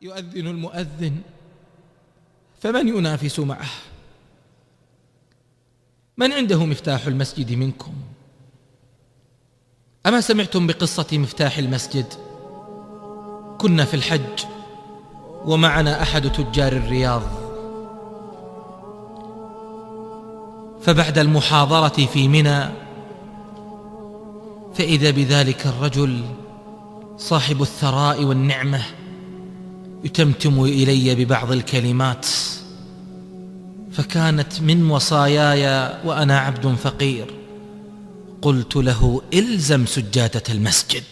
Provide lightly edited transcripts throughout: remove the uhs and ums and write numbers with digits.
يؤذن المؤذن فمن ينافس معه؟ من عنده مفتاح المسجد منكم؟ أما سمعتم بقصة مفتاح المسجد؟ كنا في الحج ومعنا أحد تجار الرياض، فبعد المحاضرة في منى فإذا بذلك الرجل صاحب الثراء والنعمة يتمتم إلي ببعض الكلمات، فكانت من وصاياي وأنا عبد فقير. قلت له: إلزم سجادة المسجد،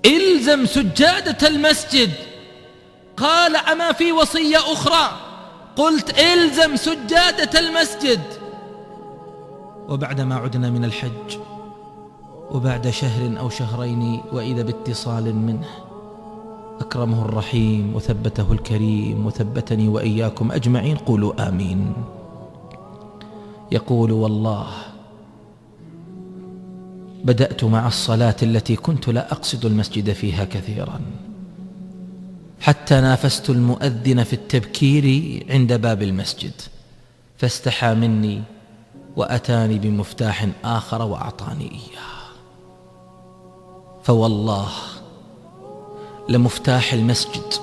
إلزم سجادة المسجد. قال: أما في وصية أخرى؟ قلت: إلزم سجادة المسجد. وبعدما عدنا من الحج وبعد شهر أو شهرين وإذا باتصال منه أكرمه الرحيم وثبته الكريم وثبتني وإياكم أجمعين، قولوا آمين. يقول: والله بدأت مع الصلاة التي كنت لا أقصد المسجد فيها كثيرا، حتى نافست المؤذن في التبكير عند باب المسجد، فاستحى مني وأتاني بمفتاح آخر وأعطاني إياه. فوالله لمفتاح المسجد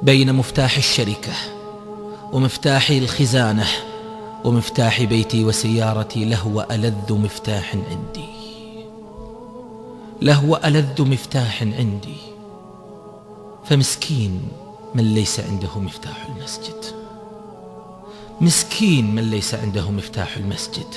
بين مفتاح الشركة ومفتاح الخزانة ومفتاح بيتي وسيارتي لهو ألذ مفتاح عندي، لهو ألذ مفتاح عندي. فمسكين من ليس عنده مفتاح المسجد، مسكين من ليس عنده مفتاح المسجد.